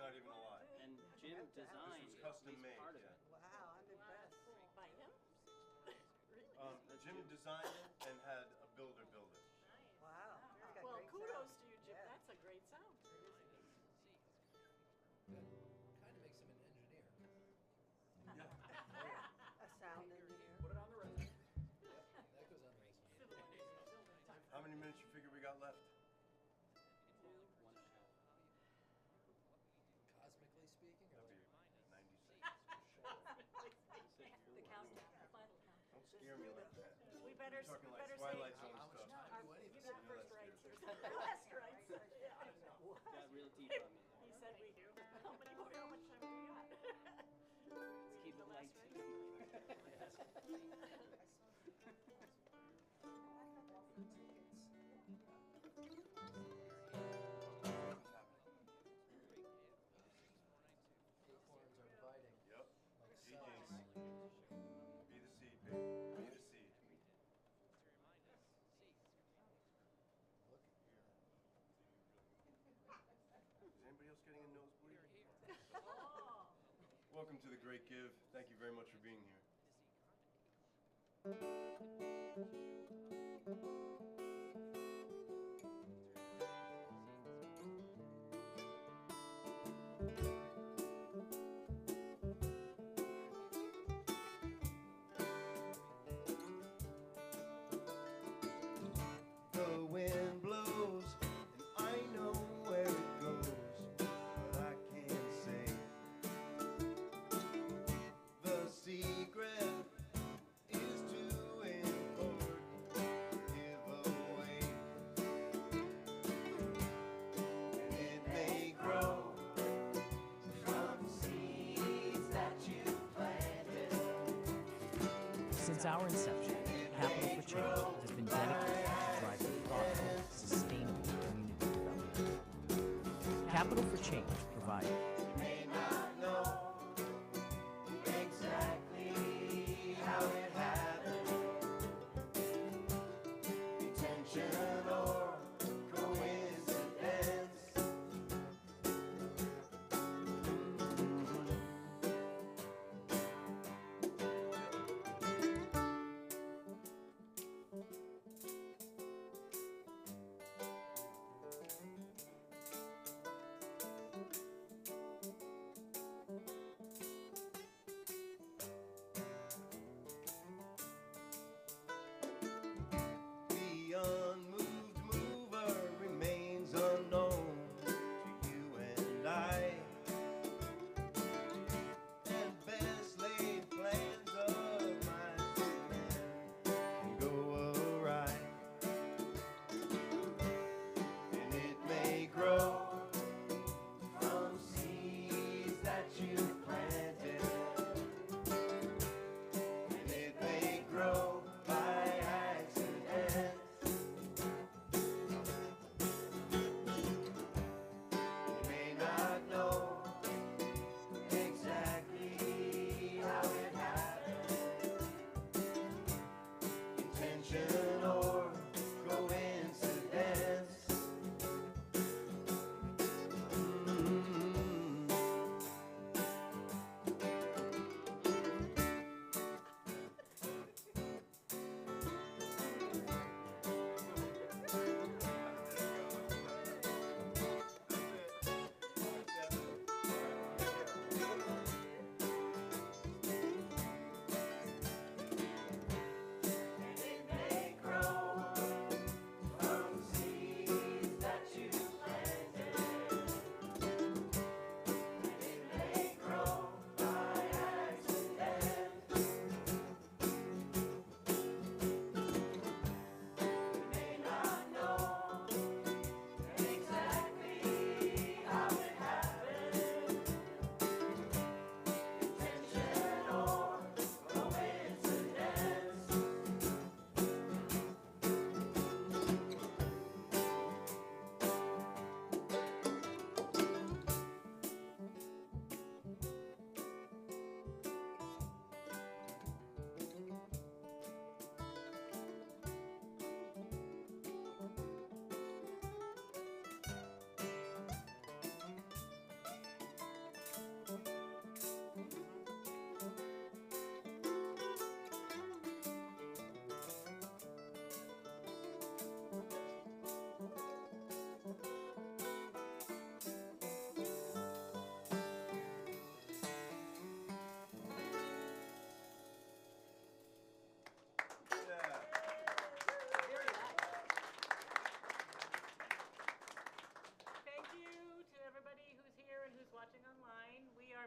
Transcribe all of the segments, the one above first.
not even a lie. And Jim designed This was custom at least made, part of yeah. it. Wow, I'm impressed. By him? Really? Jim designed it and had a builder build it. Wow. It's got Well, great kudos sound. to you, Jim. Yeah. That's a great sound. That kind of makes him an engineer. Yeah. A sound engineer. Put it on the resume. That goes on the resume. How many minutes you figure we got left? One and a half. Cosmically speaking, or That'd be 90 seconds for sure. The countdown, the final countdown. Don't scare me like that. We better, You're talking we like better Twilight say, Zone how much stuff. time do you anything? got Yeah, first that's rights or good. something. Last rights. Yeah. Got real deep on me. He said we do. How much time do we got? Let's keep The it last light. rights? acorns are dividing. Yep. Like GG's. cells. Be the seed, baby. Be the seed. Look here. Is anybody else getting a nosebleed? Oh. Welcome to The Great Give. Thank you very much for being here. The wind blows, and I know where it goes, but I can't say the secret is too important to give away, and it may grow from seeds that you planted. Since our inception, Capital for Change has been dedicated to driving thoughtful, sustainable community development. Capital for Change provides May not know exactly how it happened, intention or coincidence.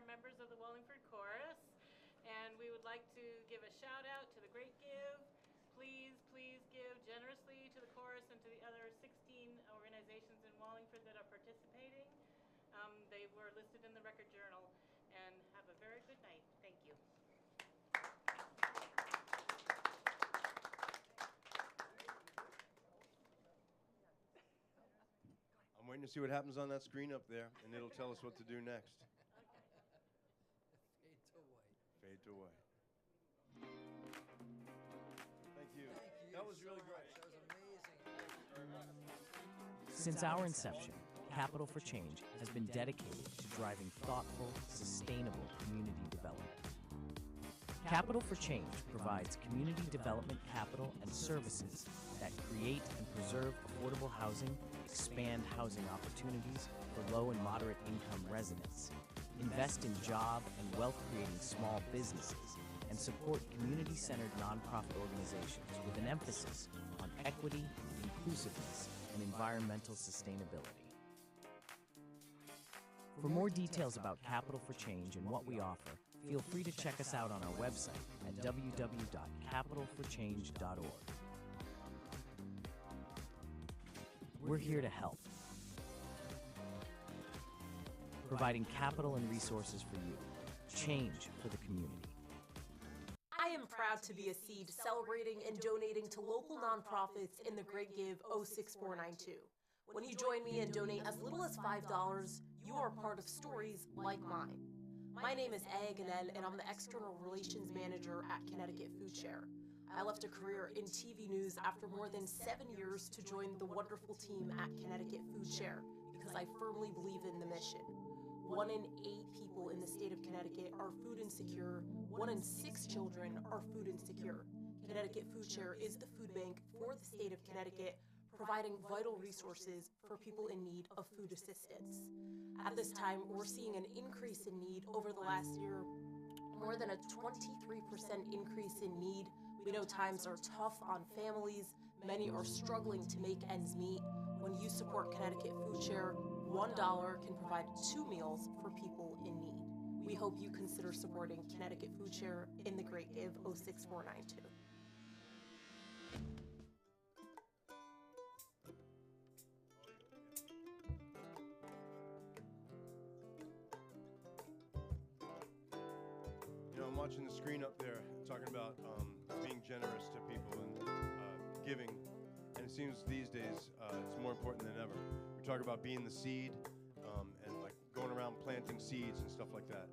are members of the Wallingford Chorus, and we would like to give a shout out to the Great Give. Please, please give generously to the chorus and to the other 16 organizations in Wallingford that are participating. They were listed in the Record Journal, and have a very good night. Thank you. I'm waiting to see what happens on that screen up there, and it'll tell us what to do next. Fade to white. Fade to white. Thank you. Thank you That was so really great. much. That was amazing. Thank you very much. Since our inception, Capital for Change has been dedicated to driving thoughtful, sustainable community development. Capital for Change provides community development capital and services that create and preserve affordable housing, expand housing opportunities for low and moderate income residents, invest in job and wealth-creating small businesses, and support community-centered nonprofit organizations with an emphasis on equity, inclusiveness, and environmental sustainability. For more details about Capital for Change and what we offer, feel free to check us out on our website at www.capitalforchange.org. We're here to help, providing capital and resources for you, change for the community. I am proud to be a seed celebrating and donating to local nonprofits in the Great Give 06492. When you join me and donate as little as $5, you are part of stories like mine. My name is Aya Ganel, and I'm the External Relations Manager at Connecticut Foodshare. I left a career in TV news after more than 7 years to join the wonderful team at Connecticut Foodshare because I firmly believe in the mission. 1 in 8 people in the state of Connecticut are food insecure. 1 in 6 children are food insecure. Connecticut Foodshare is the food bank for the state of Connecticut, providing vital resources for people in need of food assistance. At this time, we're seeing an increase in need over the last year, more than a 23% increase in need. We know times are tough on families. Many are struggling to make ends meet. When you support Connecticut Foodshare, $1 can provide 2 meals for people in need. We hope you consider supporting Connecticut Foodshare in the Great Give 06492. You know, I'm watching the screen up there talking about being generous to people and giving, and it seems these days it's more important than ever. We talk about being the seed and like going around planting seeds and stuff like that,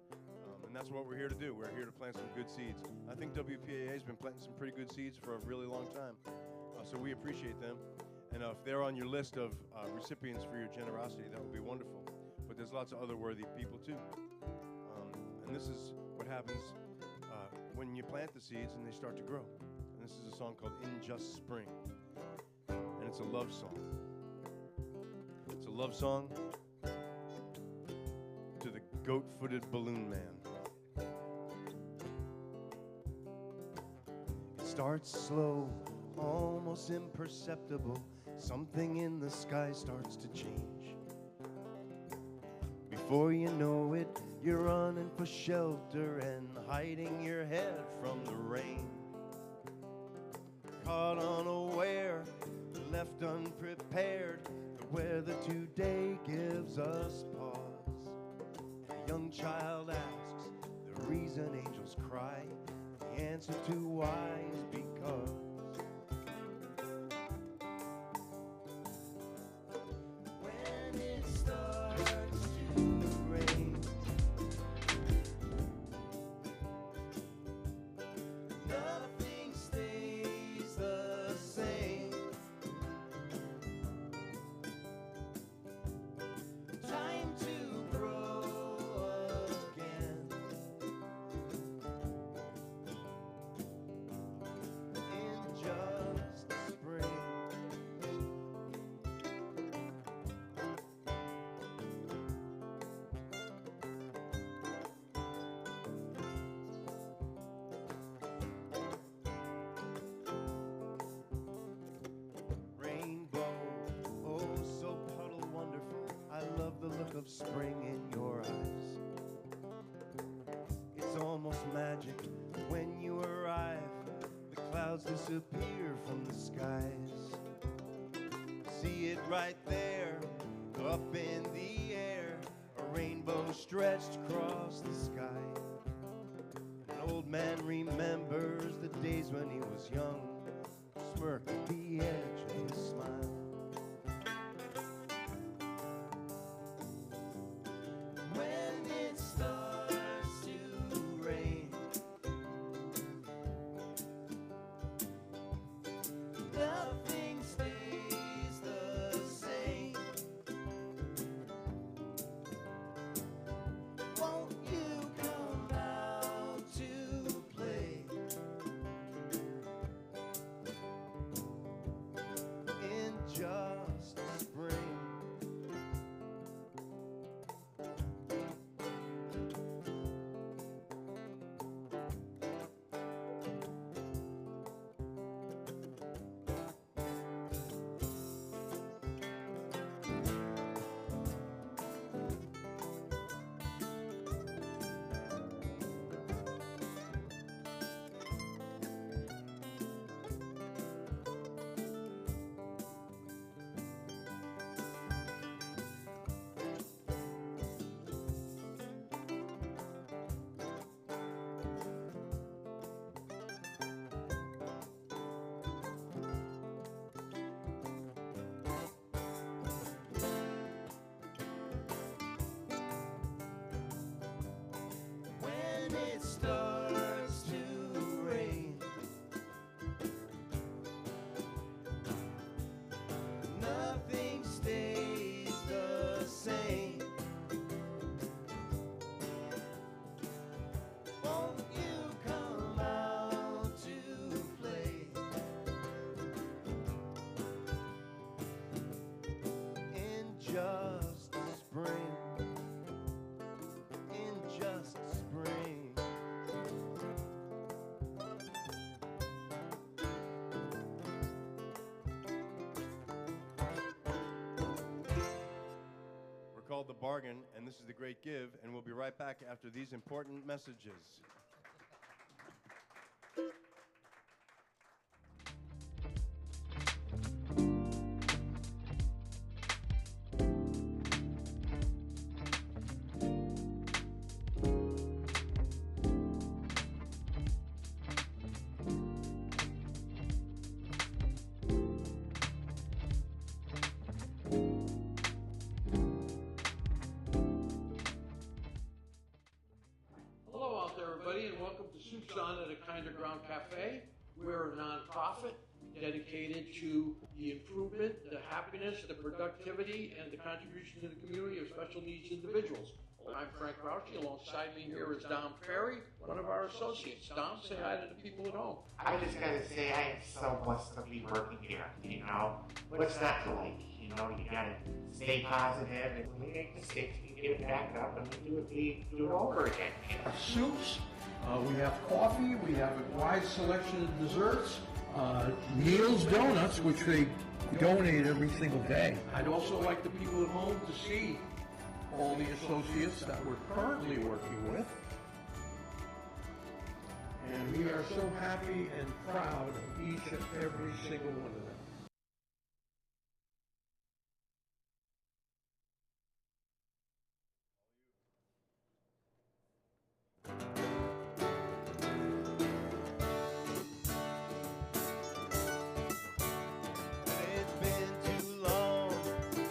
and that's what we're here to do. We're here to plant some good seeds. I think WPAA has been planting some pretty good seeds for a really long time, so we appreciate them. And if they're on your list of recipients for your generosity, that would be wonderful. But there's lots of other worthy people too, and this is what happens when you plant the seeds and they start to grow. And this is a song called In Just Spring, and it's a love song. It's a love song to the goat-footed balloon man. It starts slow, almost imperceptible. Something in the sky starts to change. Before you know it, you're running for shelter and hiding your head from the rain. Caught unaware, left unprepared, the weather today gives us pause. And a young child asks the reason angels cry. The answer to why is because when it starts to rain, nothing stays the same. Time to grow again. In just spring. Rainbow, oh so puddle wonderful. I love the look of spring in your eyes. almost magic. When you arrive, the clouds disappear from the skies. See it right there, up in the air, a rainbow stretched across the sky. An old man remembers the days when he was young, smirk at the edge of his smile. When it starts to rain, nothing stays the same. Won't you come out to play in just spring? When it starts to rain, nothing stays the same. Won't you come out to play in just spring? In just spring. We're called The Bargain, and this is The Great Give, and we'll be right back after these important messages. Hello out there, everybody, and welcome to Soup's On at a Kinder Ground Cafe. We're a nonprofit dedicated to the improvement, the happiness, the productivity, and the contribution to the community of special needs individuals. I'm Frank Crouchy. Alongside me here is Dom Perry, one of our associates. Dom, say hi to the people at home. I just gotta say, I am so blessed to be working here. You know, what's not to like? You know, you gotta stay positive, and when we make mistakes, we get it back up, and we do it over again. Soups, we have coffee, we have a wide selection of desserts, meals, donuts, which they donate every single day. I'd also like the people at home to see all the associates that we're currently working with. And we are so happy and proud of each and every single one of them. It's been too long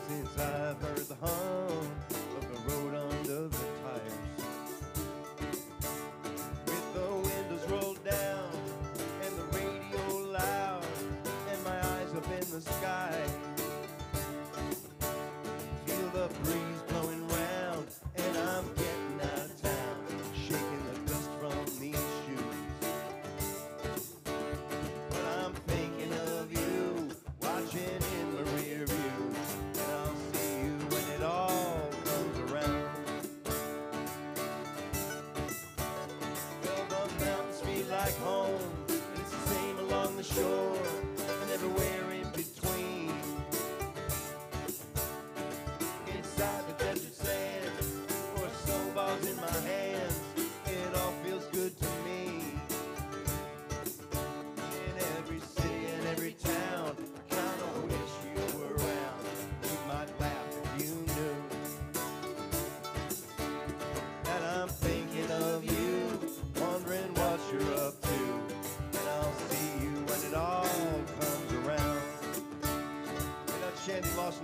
since I've heard the hum of the road under the tires. With the windows rolled down and the radio loud and my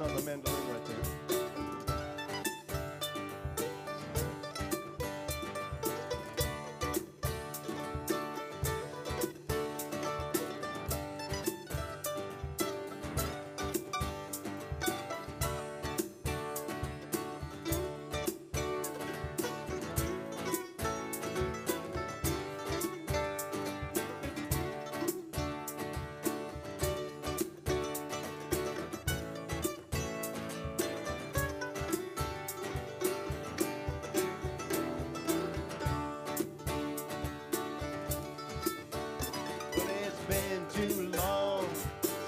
on the mandolin right there. Too long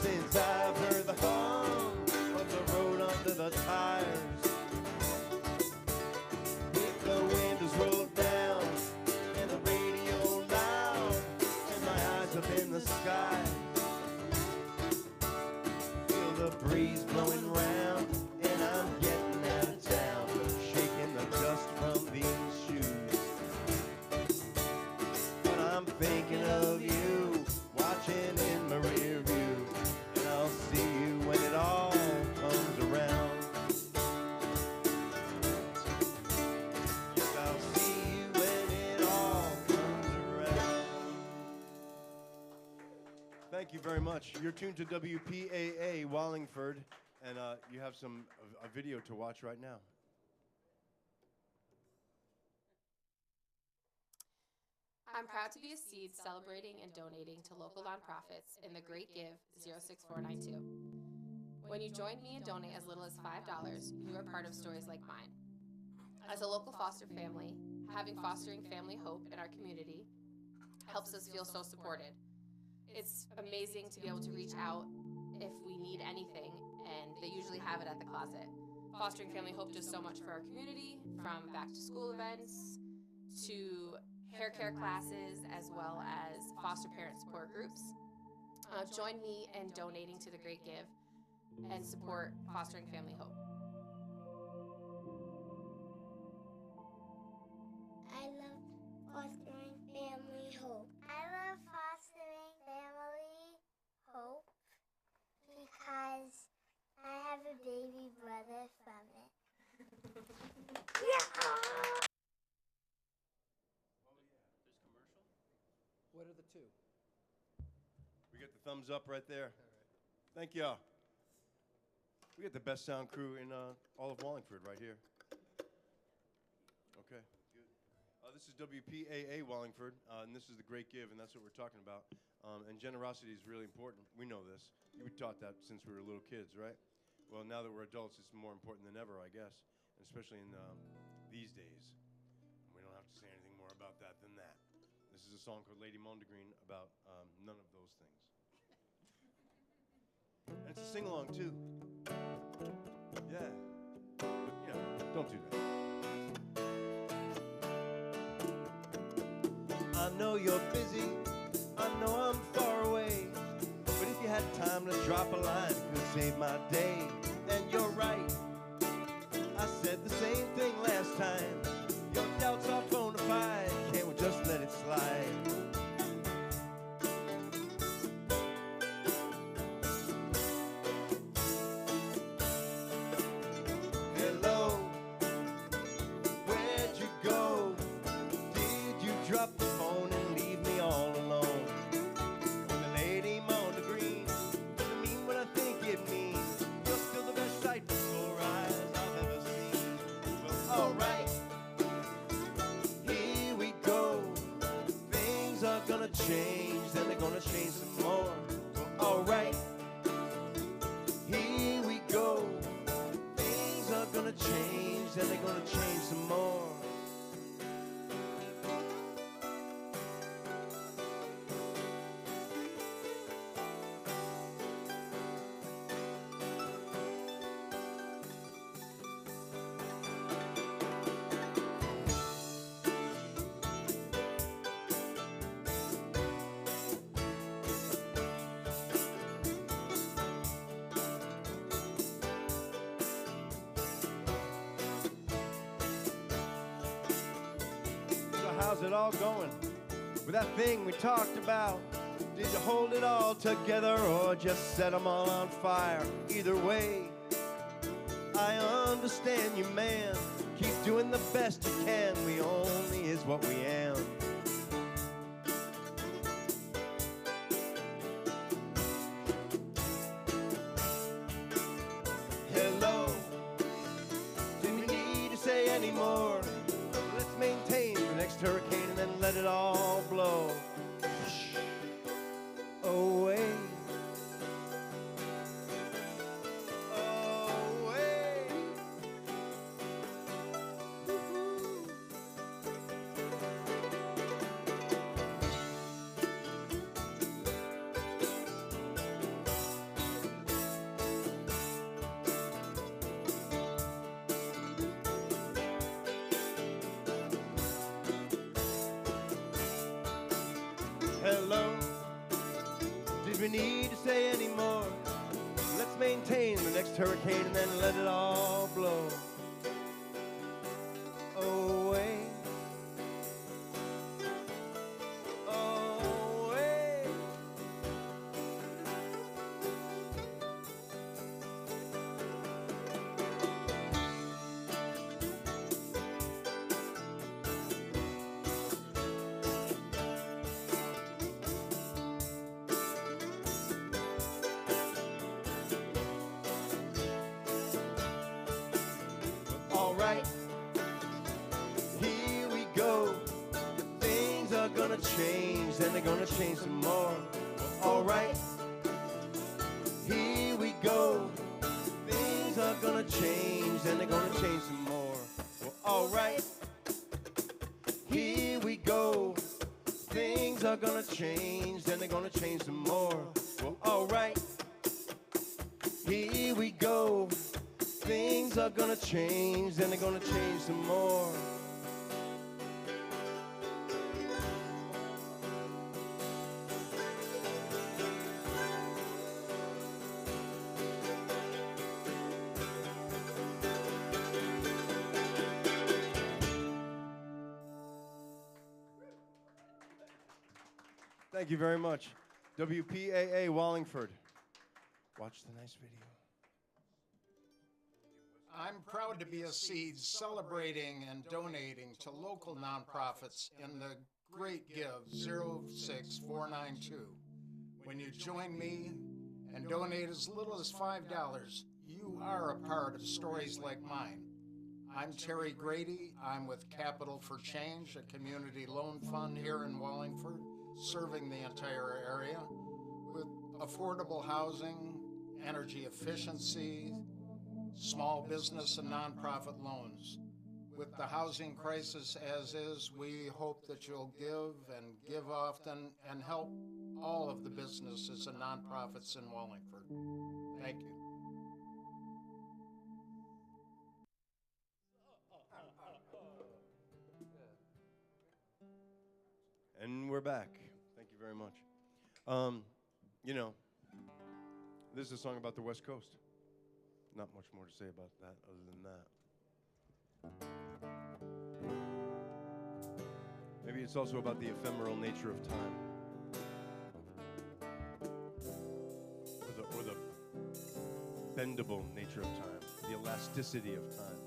since I've heard the hum of the road under the tires. With the windows rolled down and the radio loud and my eyes up in the sky. Feel the breeze blowing round and I'm getting out of town, shaking the dust from these shoes. But I'm thinking of you, watching in my rear view, and I'll see you when it all comes around. Yes, I'll see you when it all comes around. Thank you very much. You're tuned to WPAA Wallingford, and you have a video to watch right now. I'm proud to be a seed celebrating and donating to local nonprofits in the Great Give 06492. When you join me and donate as little as $5, you are part of stories like mine. As a local foster family, having fostering family hope in our community helps us feel so supported. It's amazing to be able to reach out if we need anything, and they usually have it at the closet. Fostering Family Hope does so much for our community, from back to school events to hair care classes, as well as foster parent support groups. Join me in donating to the Great Give and support Fostering Family Hope. I love Fostering Family Hope. I love Fostering Family Hope because I have a baby brother from it. Yeah! What are the two? We get the thumbs up right there. Thank you. We get the best sound crew in all of Wallingford right here. Okay, good. This is WPAA Wallingford, and this is the Great Give, and that's what we're talking about. And generosity is really important. We know this. You were taught that since we were little kids, right? Well, now that we're adults, it's more important than ever, I guess, and especially in these days. We don't have to say anything more about that than that. This is a song called Lady Mondegreen about none of those things. And it's a sing-along, too. Yeah. But, you know, don't do that. I know you're busy. I know I'm far away. But if you had time to drop a line, it could save my day. And you're right. I said the same thing last time. Your doubts are bona fide. Can't we just let it slide? Hello, where'd you go? Did you drop the phone and leave me all alone? Well, the lady Mondegreen doesn't mean what I think it means. You're still the best sight for sore eyes I've ever seen. Well, alright. Change, then they're gonna change some more. Well, alright, here we go. Things are gonna change, then they're gonna change some more. How's it all going with that thing we talked about? Did you hold it all together or just set them all on fire? Either way, I understand you, man. Keep doing the best you can. We only is what we am. Hello, do we need to say any more? Let's maintain the next hurricane and then let it all blow away. Hello, did we need to say any more? Let's maintain the next hurricane and then let it all blow away. Away. All right, here we go. Things are gonna change, then they're gonna change some more. All right, here we go. Things are gonna change, then they're gonna change some more. Well, all right, here we go. Things are gonna change, then they're gonna change some more. Well, all right, here we go. Things are gonna change, then they're gonna change some more. Thank you very much. WPAA Wallingford. Watch the nice video. I'm proud to be a seed celebrating and donating to local nonprofits in the Great Give 06492. When you join me and donate as little as $5, you are a part of stories like mine. I'm Terry Grady. I'm with Capital for Change, a community loan fund here in Wallingford, serving the entire area with affordable housing, energy efficiency, small business and nonprofit loans. With the housing crisis as is, we hope that you'll give and give often and help all of the businesses and nonprofits in Wallingford. Thank you. And we're back. Thank you very much. You know, this is a song about the West Coast. Not much more to say about that other than that. Maybe it's also about the ephemeral nature of time. Or the bendable nature of time, the elasticity of time.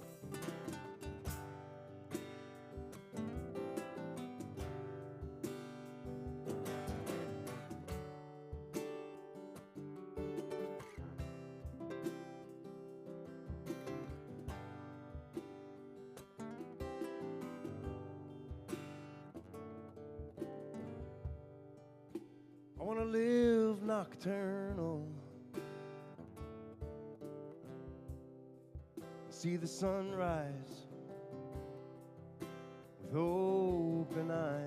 I want to live nocturnal, see the sunrise with open eyes.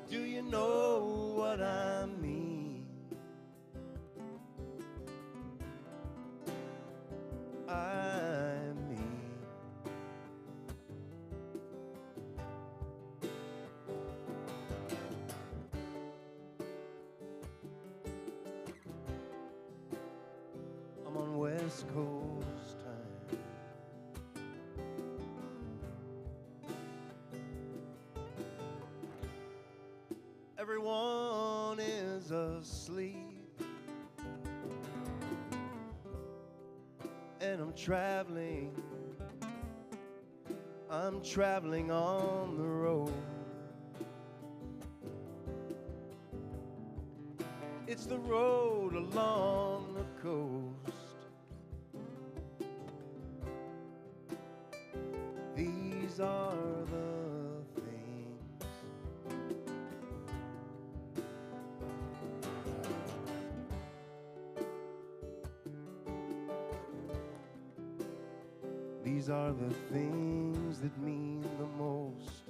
Do you know what I mean? I mean, I'm on West Coast time. Everyone is asleep. when I'm traveling on the road. It's the road along the coast. These are the things These are the things that mean the most.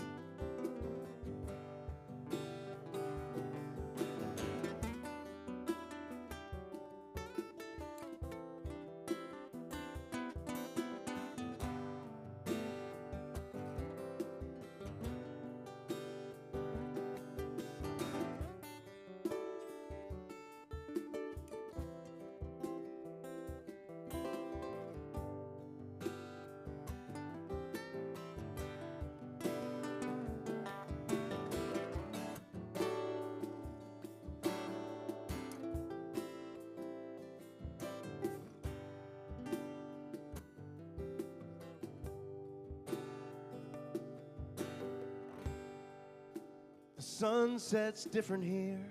The sunset's different here.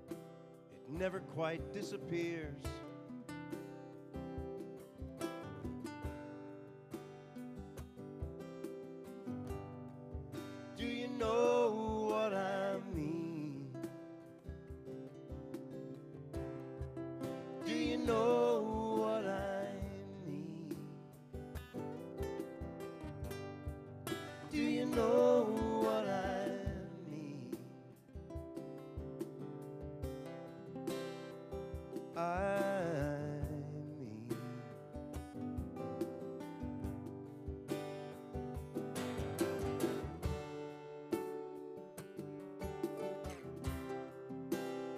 It never quite disappears. Do you know what I mean? Do you know what I mean? Do you know what I mean?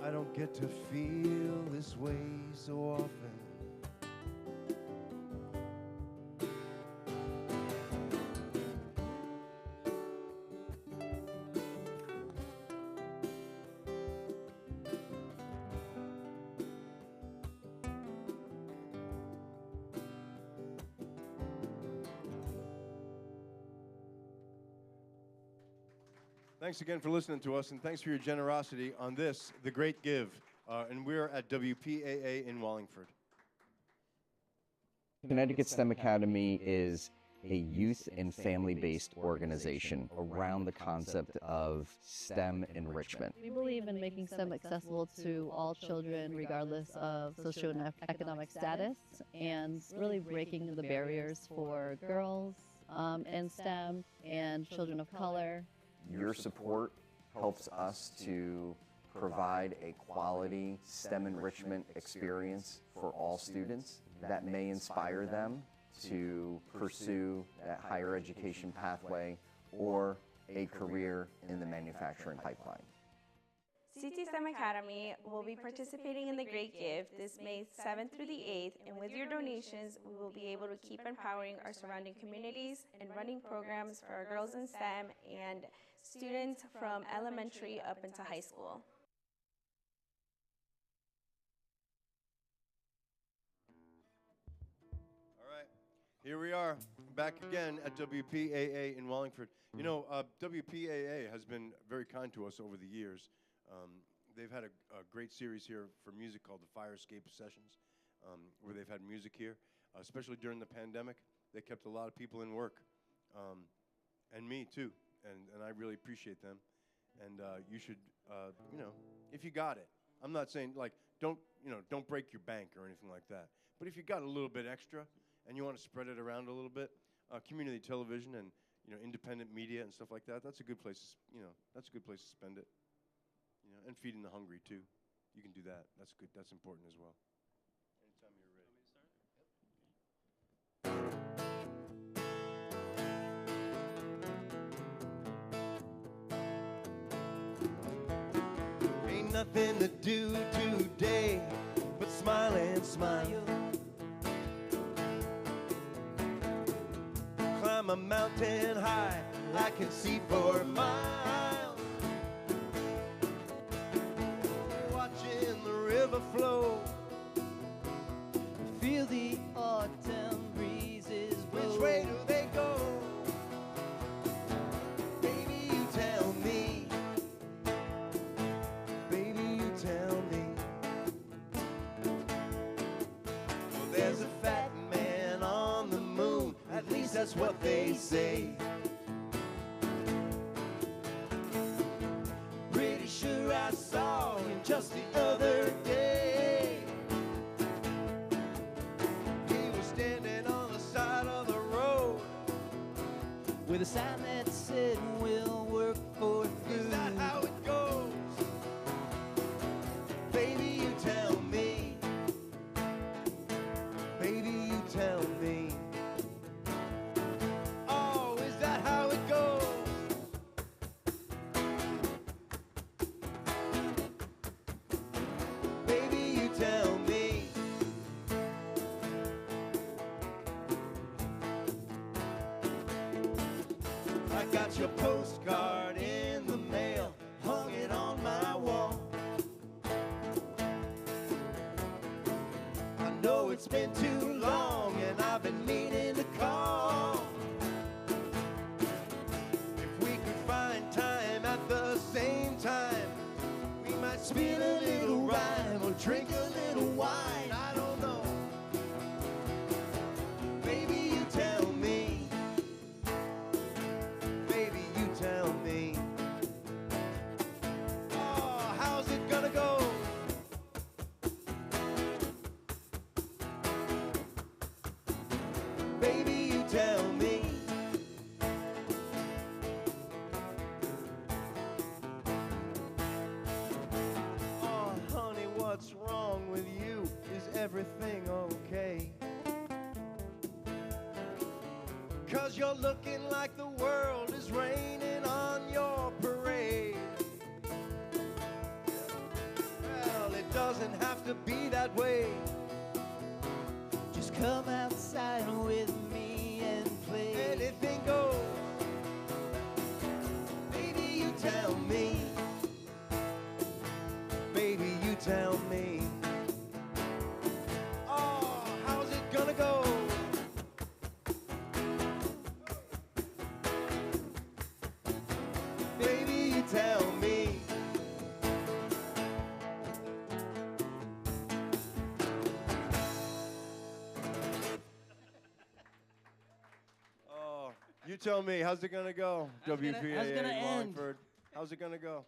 I don't get to feel this way so often. Thanks again for listening to us, and thanks for your generosity on this, The Great Give. And we're at WPAA in Wallingford. Connecticut STEM Academy is a youth and family-based organization around the concept of STEM enrichment. We believe in making STEM accessible to all children regardless of socioeconomic status and really breaking the barriers for girls in STEM and children of color. Your support helps us to provide a quality STEM enrichment experience for all students that may inspire them to pursue that higher education pathway or a career in the manufacturing pipeline. CT STEM Academy will be participating in the Great Give this May 7th through the 8th, and with your donations, we will be able to keep empowering our surrounding communities and running programs for our girls in STEM and students from elementary up into high school. All right, here we are, back again at WPAA in Wallingford. You know, WPAA has been very kind to us over the years. They've had a great series here for music called the Fire Escape Sessions, where they've had music here, especially during the pandemic. They kept a lot of people in work, and me too, and I really appreciate them. And you should, you know, if you got it. I'm not saying, like, don't break your bank or anything like that. But if you got a little bit extra and you want to spread it around a little bit, community television and, you know, independent media and stuff like that, that's a good place to, that's a good place to spend it. You know, and feeding the hungry too. You can do that. That's good. That's important as well. Anytime you're ready. Ain't nothing to do today but smile and smile. Climb a mountain high, I can see for miles. Watching the river flow will the autumn breezes blow? Which way do they go? Baby, you tell me. Baby, you tell me. Well, there's a fat man on the moon. At least that's what they say. Pretty sure I saw him just the other day. He was standing on the side of the road with a sign that said we'll work for food. Is that how it goes? Baby, you tell me. Baby, you tell me. Oh, is that how it goes? Baby, you tell me. I got your postcard in the mail, hung it on my wall. I know it's been too long and I've been meaning to call. If we could find time at the same time, we might spin a little rhyme or drink a little wine. I don't know. Baby, you tell me. Baby, you tell me. Oh, how's it gonna go? Baby, you tell me. Oh, honey, what's wrong with you? Is everything okay? 'Cause you're looking like the world is raining on your parade. Well, it doesn't have to be that way. Just come outside with me and play. Anything goes. Baby, you tell me. Baby, you tell me. Oh, how's it gonna go? Baby, you tell me. Oh, you tell me. How's it gonna go? WPAA how's it gonna end? Wallingford. How's it gonna go?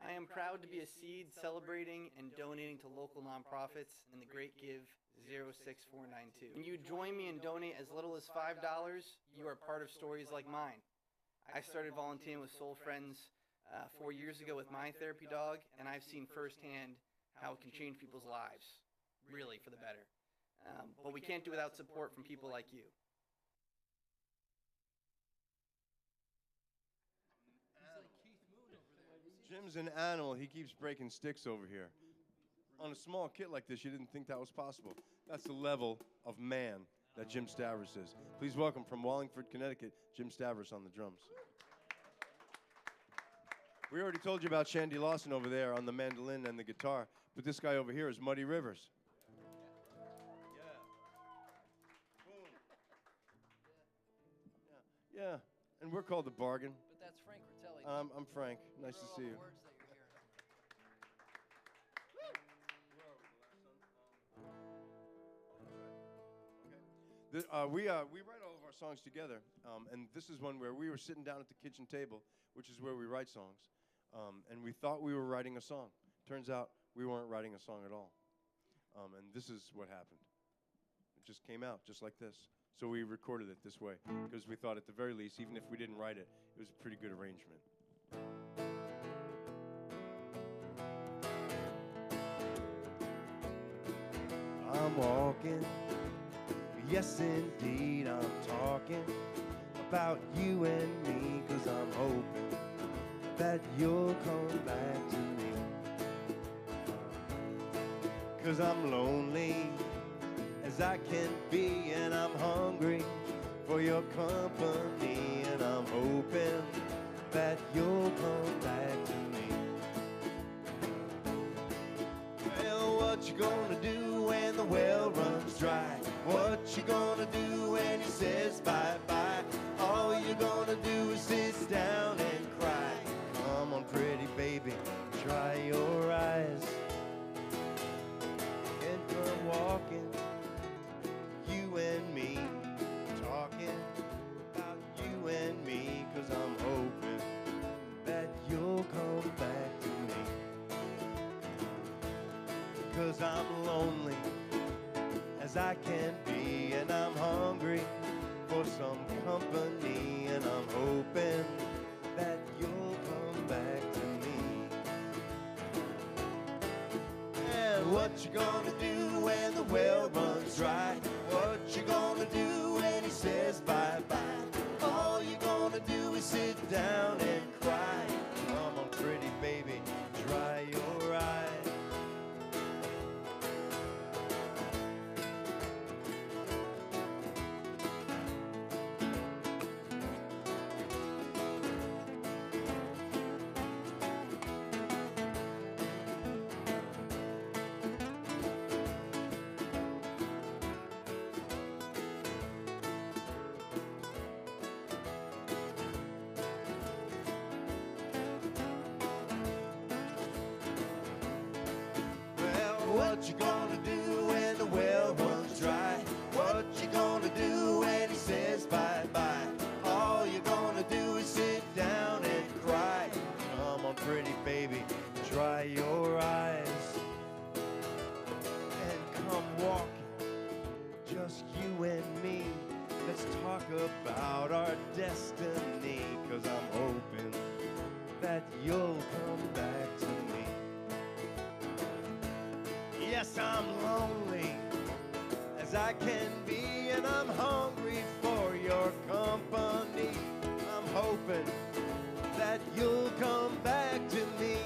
I am proud to be a seed celebrating and donating to local nonprofits in the Great Give 06492. When you join me and donate as little as $5, you are part of stories like mine. I started volunteering with Soul Friends 4 years ago with my therapy dog, and I've seen firsthand how it can change people's lives, really for the better. But we can't do without support from people like you. Jim's an animal. He keeps breaking sticks over here. On a small kit like this, you didn't think that was possible. That's the level of man that Jim Stavros is. Please welcome from Wallingford, Connecticut, Jim Stavros on the drums. We already told you about Shandy Lawson over there on the mandolin and the guitar, but this guy over here is Muddy Rivers. Yeah, and we're called The Bargain. But that's Frank Rotelli. I'm Frank. Nice to see you. We write all of our songs together, and this is one where we were sitting down at the kitchen table, which is where we write songs, and we thought we were writing a song. Turns out we weren't writing a song at all, and this is what happened. It just came out just like this. So we recorded it this way because we thought at the very least, even if we didn't write it, it was a pretty good arrangement. I'm walking, yes indeed I'm talking about you and me, 'cause I'm hoping that you'll come back to me. 'Cause I'm lonely as I can be, and I'm hungry for your company, and I'm hoping that you'll come back 'cause I'm lonely as I can be, and I'm hungry for some company, and I'm hoping that you'll come back to me. And what you gonna do when the well runs dry? What you gonna do when he says bye-bye? All you're gonna do is sit down and cry. Come on, pretty baby, dry your eyes. What you gonna do when the well runs dry? What you gonna do when he says bye-bye? All you're gonna do is sit down and cry. Come on, pretty baby, dry your eyes. And come walking, just you and me. Let's talk about our destiny, 'cause I'm hoping that you'll come back to me. Yes, I'm lonely as I can be, and I'm hungry for your company. I'm hoping that you'll come back to me.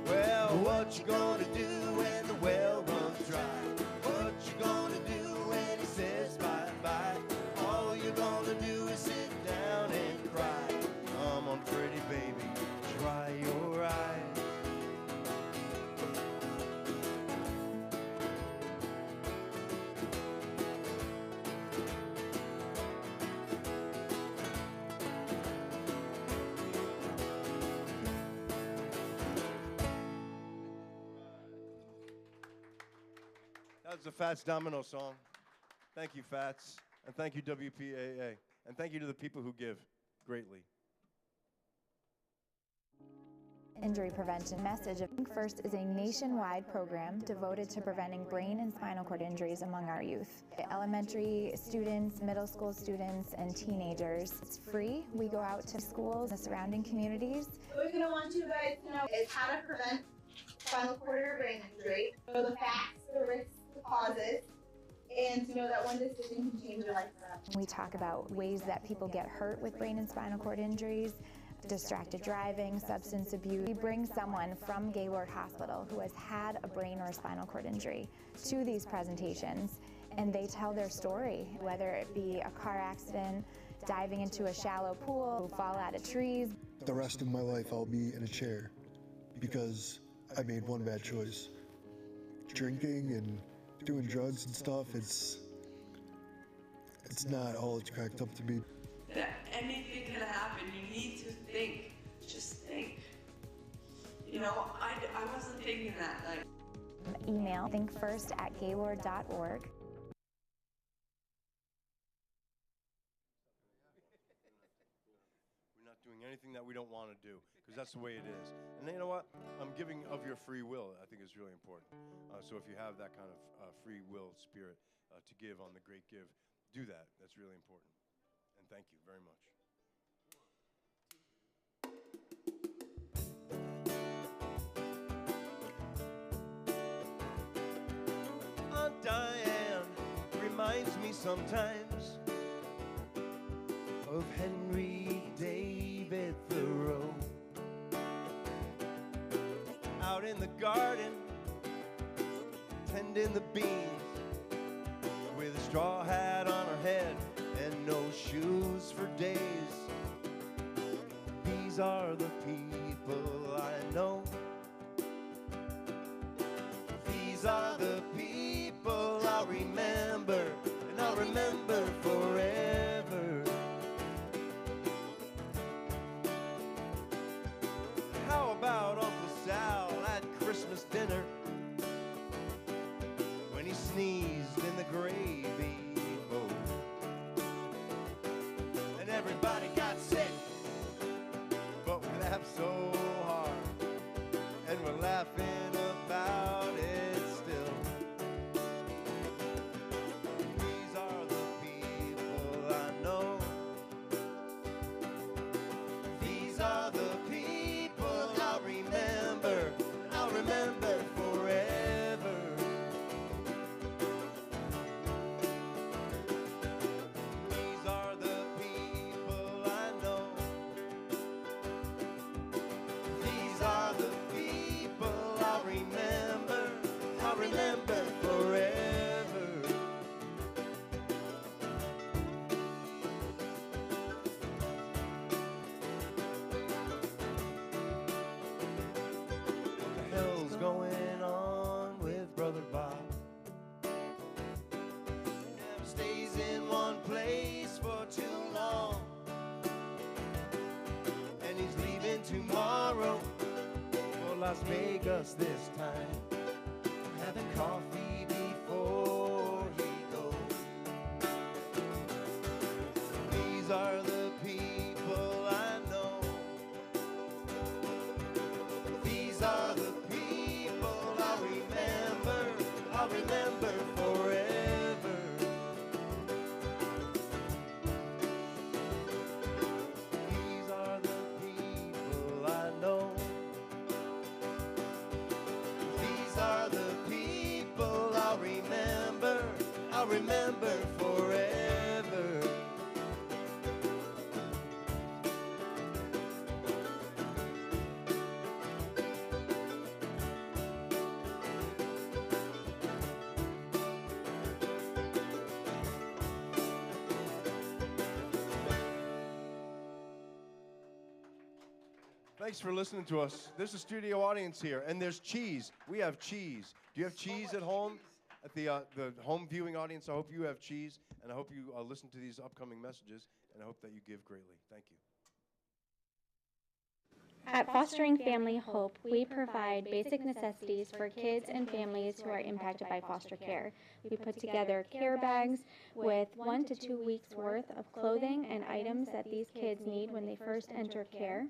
Well, what you gonna do when the well runs dry? What you gonna do when he says bye-bye? All you're gonna do is sit down and cry. Come on, pretty baby, dry your eyes. That's the Fats Domino song. Thank you, Fats. And thank you, WPAA. And thank you to the people who give greatly. Injury prevention message. Think First is a nationwide program devoted to preventing brain and spinal cord injuries among our youth. Elementary students, middle school students, and teenagers. It's free. We go out to schools and the surrounding communities. What we're going to want you guys to know is how to prevent spinal cord or brain injury, know the facts, the risks, the causes, and to know that one decision can change your life forever. We talk about ways that people get hurt with brain and spinal cord injuries, distracted driving, substance abuse. We bring someone from Gaylord Hospital who has had a brain or a spinal cord injury to these presentations, and they tell their story, whether it be a car accident, diving into a shallow pool, fall out of trees. The rest of my life I'll be in a chair because I made one bad choice. Drinking and doing drugs and stuff, it's not all it's cracked up to be. Anything can happen. You need to think. Just think. You know, I wasn't thinking that night. Email thinkfirst@gaylord.org. We're not doing anything that we don't want to do, because that's the way it is. And you know what? Giving of your free will, I think, is really important. So if you have that kind of free will spirit to give on the Great Give, do that. That's really important. And thank you very much. Aunt Diane reminds me sometimes of Henry David Thoreau. Out in the garden, tending the beans, with a straw hat on her head and no shoes for days. These are the people I know. These are the people I'll remember, and I'll remember forever. How about Uncle Sal at Christmas dinner, when he sneezed in the gravy bowl, and everybody got sick, but we laughed so hard, and we're laughing Las Vegas this time, having coffee before he goes. These are the people I know. These are the people I'll remember forever. These are the people I know. These are the people I'll remember forever. Thanks for listening to us. There's a studio audience here, and there's cheese. We have cheese. Do you have cheese at home? At the home viewing audience, I hope you have cheese, and I hope you listen to these upcoming messages, and I hope that you give greatly. Thank you. At Fostering Family Hope, we provide basic necessities for kids and families who are impacted by foster care. We put together care bags with 1 to 2 weeks worth of clothing and items that these kids need when they first enter care.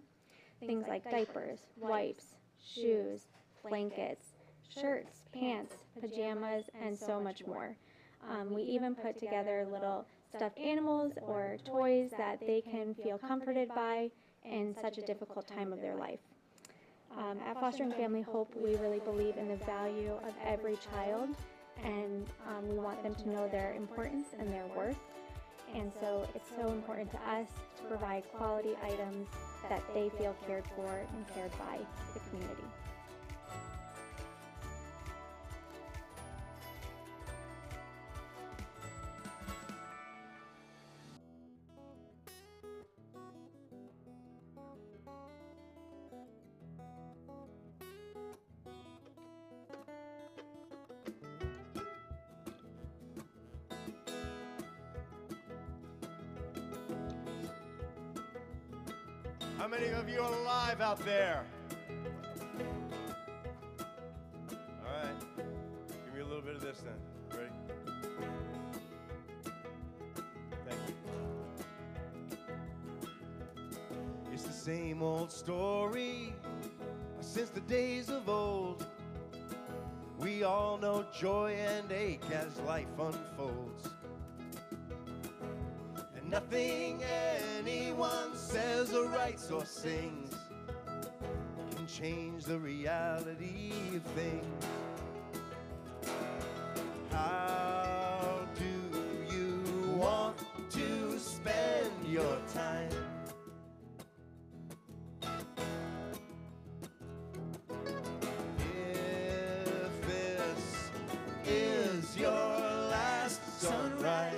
Things like diapers, wipes, shoes, blankets, shirts, pants, pajamas, and so much more. We even put together little stuffed animals or toys that they can feel comforted by in such a difficult time of their life. At Fostering Family Hope, we really believe in the value of every child, and we want them to know their importance and their worth. And so it's so important to us to provide quality items that they feel cared for and cared by the community. How many of you are alive out there? All right. Give me a little bit of this then. Ready? Thank you. It's the same old story since the days of old. We all know joy and ache as life unfolds. Nothing anyone says or writes or sings can change the reality of things. How do you want to spend your time? If this is your last sunrise,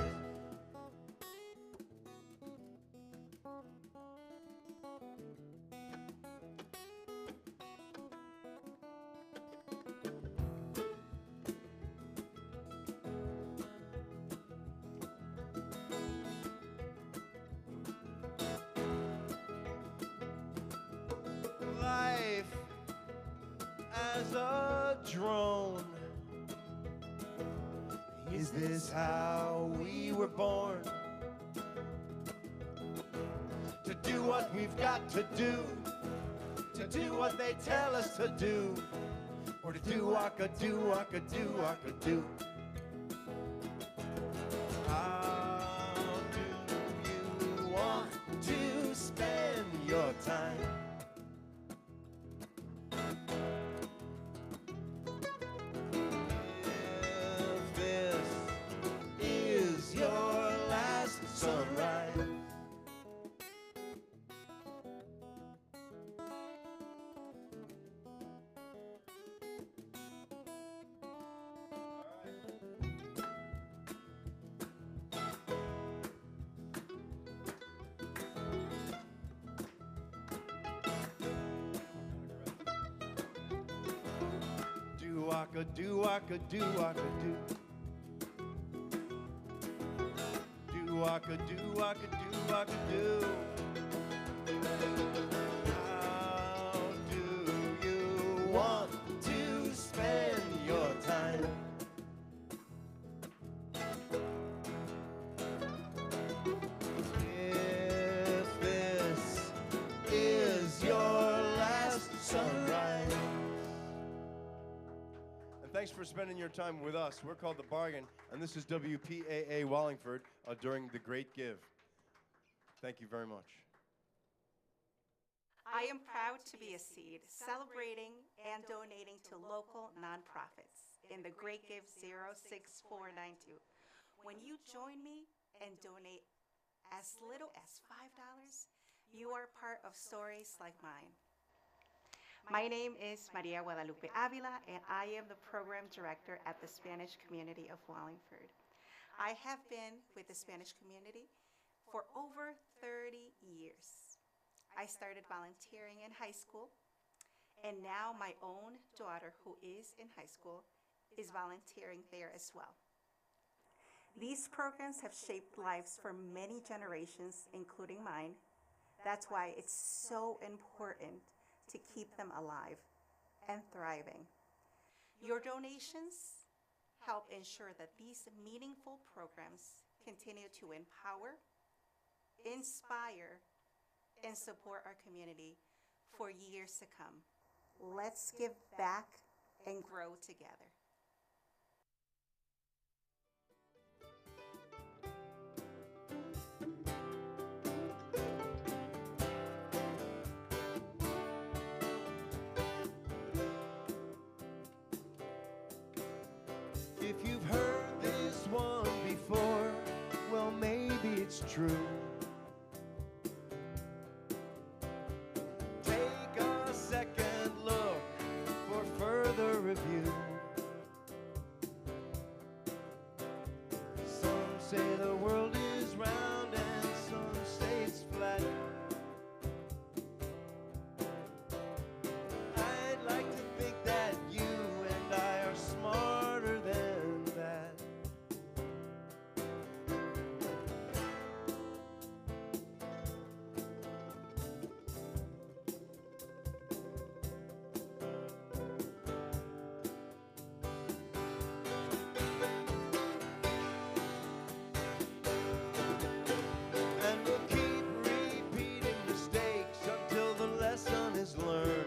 life as a drone. Is this how we were born? To do what we've got to do what they tell us to do, or to do what I could do. How do you want to spend your time? If this is your last sunrise, do I could do. How do you for spending your time with us. We're called The Bargain, and this is WPAA Wallingford during The Great Give. Thank you very much. I am proud to be a seed, celebrating and donating to local nonprofits in the Great Give 06492. When you join me and donate as little as $5, you are part of stories like mine. My name is Maria Guadalupe Avila, and I am the program director at the Spanish community of Wallingford. I have been with the Spanish community for over 30 years. I started volunteering in high school, and now my own daughter, who is in high school, is volunteering there as well. These programs have shaped lives for many generations, including mine. That's why it's so important to keep them alive and thriving. Your donations help ensure that these meaningful programs continue to empower, inspire, and support our community for years to come. Let's give back and grow together. If you've heard this one before, well, maybe it's true. Take a second look for further review. Some say the world is round and some say it's flat. I'd like to think that you and I are smarter than that. And we'll keep repeating mistakes until the lesson is learned.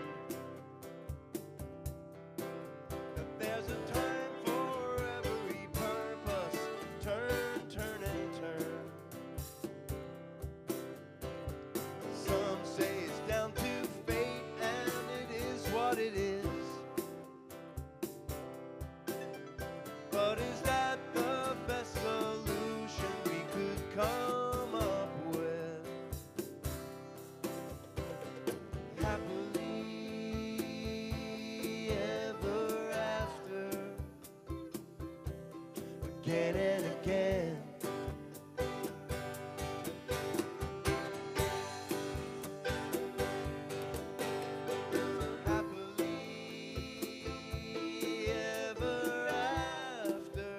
That there's a time for every purpose. Turn, turn, and turn. Some say it's down to fate, and it is what it is. But is that the best solution we could come up with? Happily ever after, again and again. Happily ever after,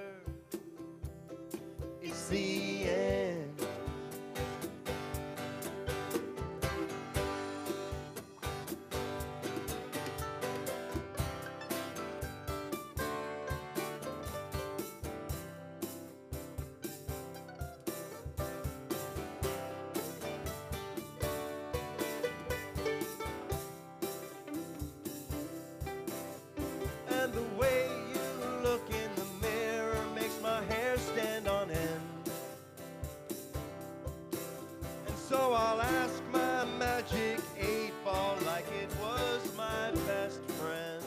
it's the end. And the way you look in the mirror makes my hair stand on end. And so I'll ask my magic 8-ball like it was my best friend.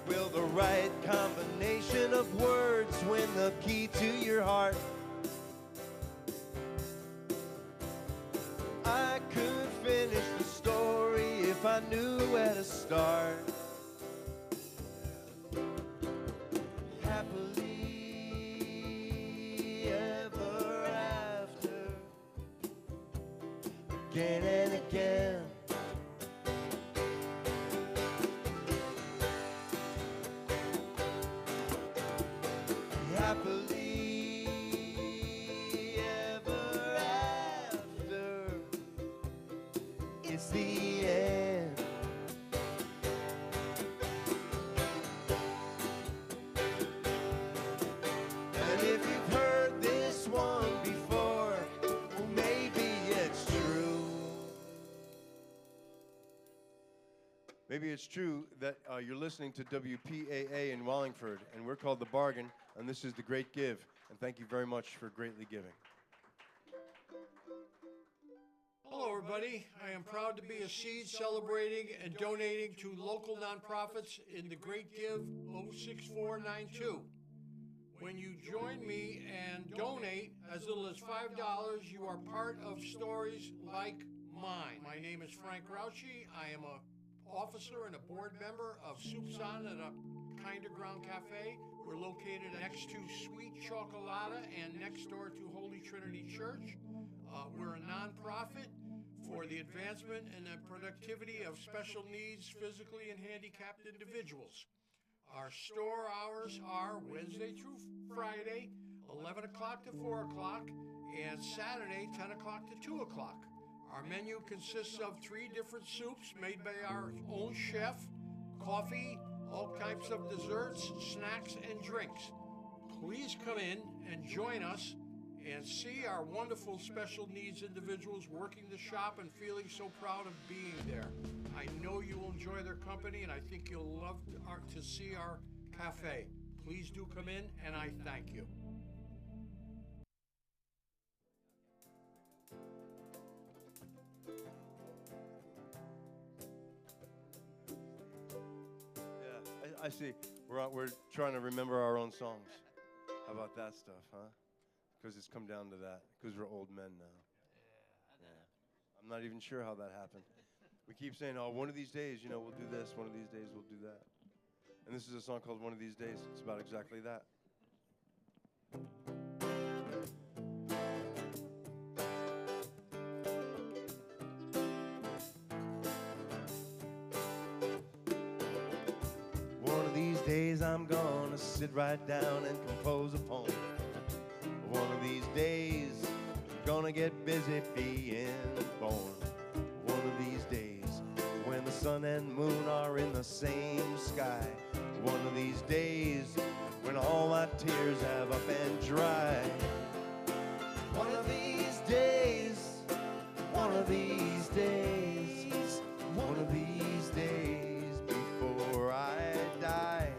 Will the right combination of words win the key to your heart? I could finish the story if I knew where to start. Happily ever after, again and again. Happily ever after, it's the end. And if you've heard this one before, well, maybe it's true. Maybe it's true that you're listening to WPAA in Wallingford, and we're called The Bargain, and this is The Great Give. And thank you very much for greatly giving. Hello, everybody. I am proud to be a seed celebrating and donating to local nonprofits in the Great Give 06492. When you join me and donate as little as $5, you are part of stories like mine. My name is Frank Grouchy. I am an officer and a board member of Soup's On at a Kinder Ground Cafe. We're located next to Sweet Chocolata and next door to Holy Trinity Church. We're a nonprofit for the advancement and the productivity of special needs, physically and handicapped individuals. Our store hours are Wednesday through Friday, 11 o'clock to 4 o'clock, and Saturday, 10 o'clock to 2 o'clock. Our menu consists of 3 different soups made by our own chef, coffee, all types of desserts, snacks, and drinks. Please come in and join us and see our wonderful special needs individuals working the shop and feeling so proud of being there. I know you will enjoy their company, and I think you'll love to see our cafe. Please do come in, and I thank you. Yeah, I see. We're trying to remember our own songs. How about that stuff, huh? Because it's come down to that, because we're old men now. Yeah. I'm not even sure how that happened. We keep saying, oh, one of these days, you know, we'll do this, one of these days we'll do that. And this is a song called One of These Days. It's about exactly that. One of these days I'm gonna sit right down and compose a poem. One of these days, gonna get busy being born. One of these days, when the sun and moon are in the same sky. One of these days, when all my tears have up and dry. One of these days, one of these days, one of these days before I die.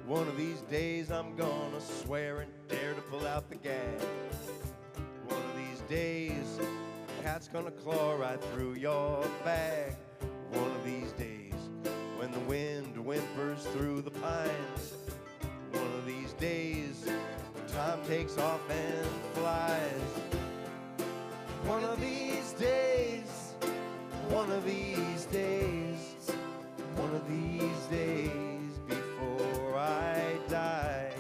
One of these days I'm gonna swear and dare to pull out the gag. One of these days, a cat's gonna claw right through your bag. One of these days, when the wind whimpers through the pines. One of these days, time takes off and flies. One of these days, one of these days, one of these days before I die.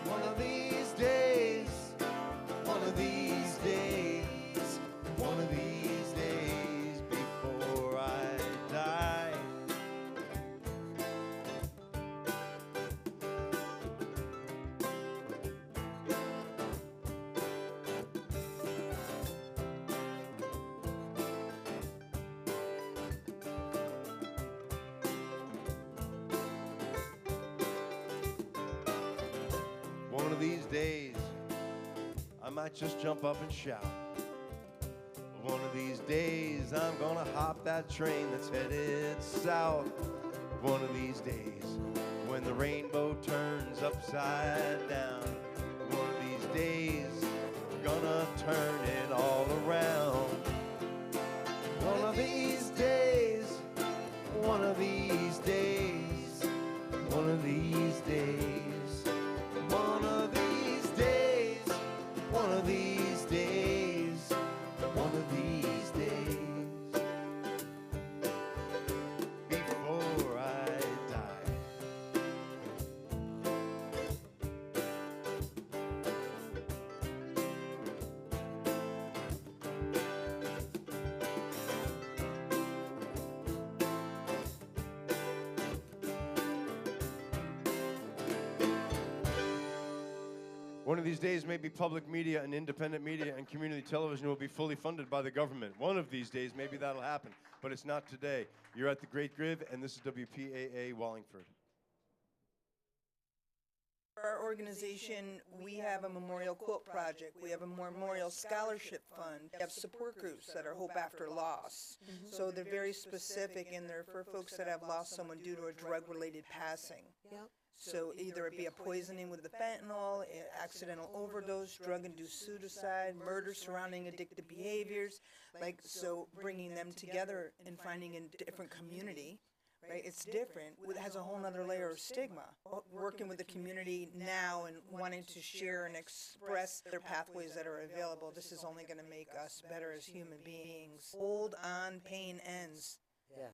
One of these days, one of these days, one of these days before I die. One of these days, I might just jump up and shout. One of these days, I'm gonna hop that train that's headed south. One of these days, when the rainbow turns upside down. One of these days, gonna turn it all around. One of these days, one of these days, one of these days. One of these days, one of these days, one of these days, before I die. One of these days, maybe public media and independent media and community television will be fully funded by the government. One of these days, maybe that'll happen, but it's not today. You're at the Great Give, and this is WPAA Wallingford. For our organization, we have a memorial quilt project. We have a memorial scholarship fund. We have support groups that are Hope After Loss. So they're very specific, and they're for folks that have lost someone due to a drug-related passing. Yep. So either it be a poisoning with the fentanyl, accidental overdose, drug-induced suicide, murder surrounding addictive behaviors. So bringing them together and finding a different community. Right, it's different. It has a whole other layer of stigma. Working with the community now and wanting to share and express their pathways that are available, this is only going to make us better as human beings. Hold on, pain ends. Yeah.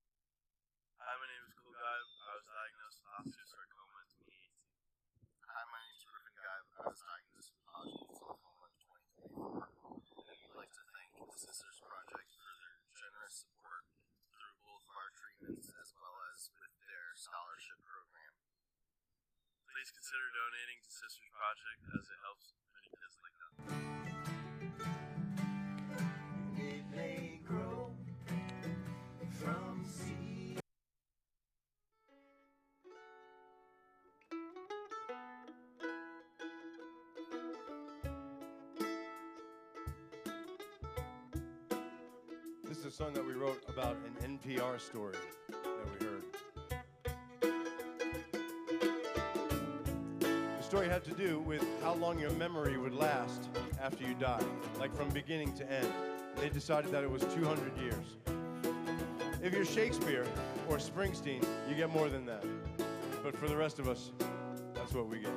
Hi, my name is Cool Guy. I was diagnosed with osteosarcoma in 2018. Hi, my name is Griffin Guy. I was diagnosed with osteosarcoma in 2024. And we'd like to thank the Sisters Project for their generous support through both of our treatments as well as with their scholarship program. Please consider donating to Sisters Project as it helps many kids like that. It may grow from seed. This is a song that we wrote about an NPR story that we heard. The story had to do with how long your memory would last after you died, like from beginning to end. And they decided that it was 200 years. If you're Shakespeare or Springsteen, you get more than that. But for the rest of us, that's what we get.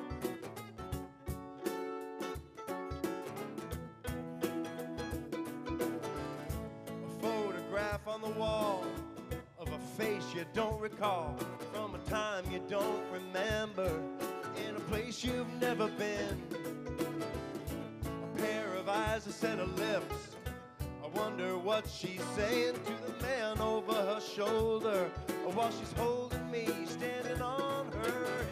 On the wall of a face you don't recall, from a time you don't remember, in a place you've never been. A pair of eyes, a set of lips. I wonder what she's saying to the man over her shoulder, or while she's holding me, standing on her hips.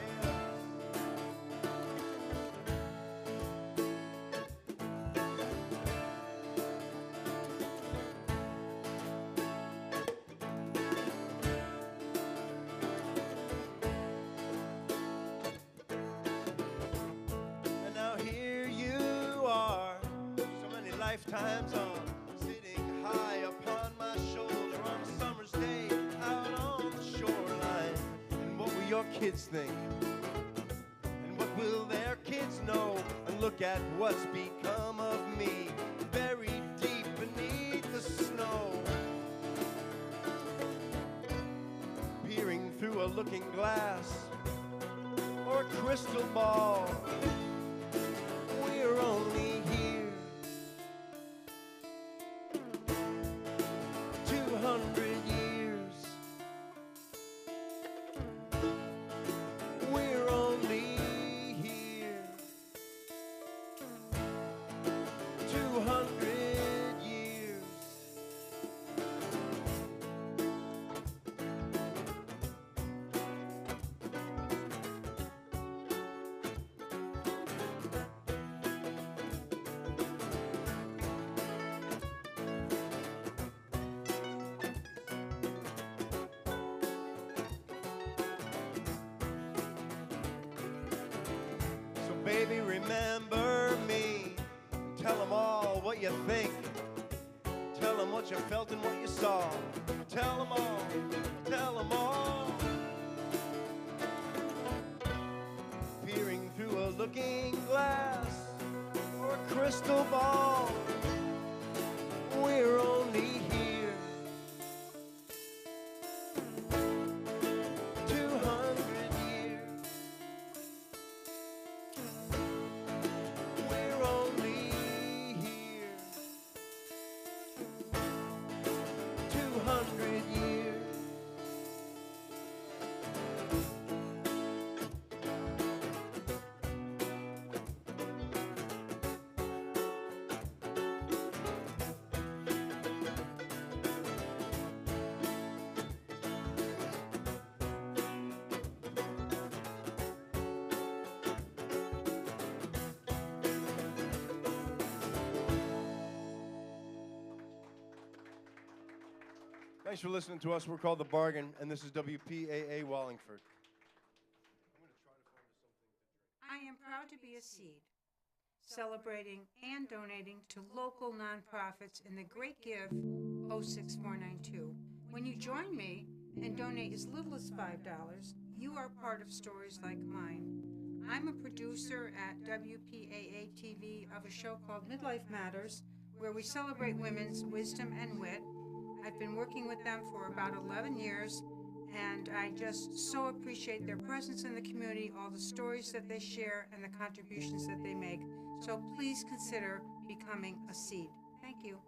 Lifetimes on, sitting high upon my shoulder on a summer's day out on the shoreline. And what will your kids think? And what will their kids know? And look at what's become of me, buried deep beneath the snow. Peering through a looking glass or a crystal ball, we're only 200 years. We're only here 200 years. Baby, remember me. Tell them all what you think. Tell them what you felt and what you saw. Tell them all. Tell them all. Peering through a looking glass or a crystal ball, we're only here 200 years. We're only here 200 years. Thanks for listening to us. We're called The Bargain, and this is WPAA Wallingford. I am proud to be a seed, celebrating and donating to local nonprofits in the Great Give 06492. When you join me and donate as little as $5, you are part of stories like mine. I'm a producer at WPAA-TV of a show called Midlife Matters, where we celebrate women's wisdom and wit. I've been working with them for about 11 years, and I just so appreciate their presence in the community, all the stories that they share, and the contributions that they make. So please consider becoming a seed. Thank you.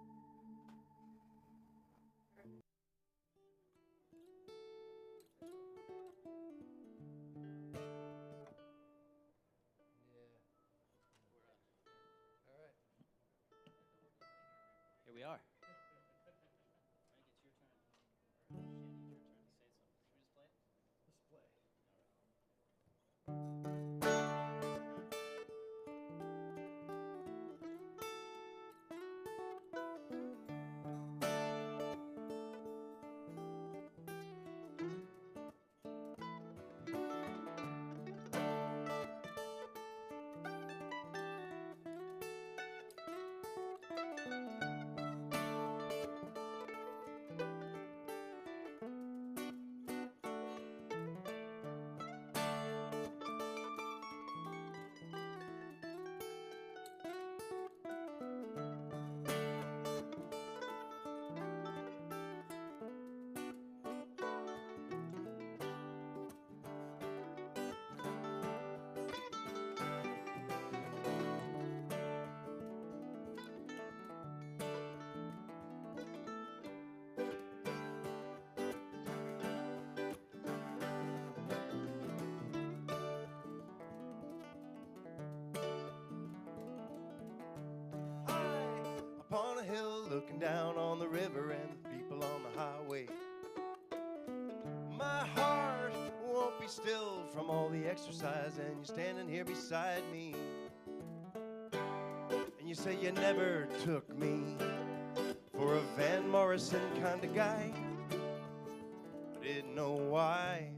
Here we are. Upon a hill looking down on the river and the people on the highway. My heart won't be still from all the exercise, and you're standing here beside me. And you say you never took me for a Van Morrison kind of guy. I didn't know why.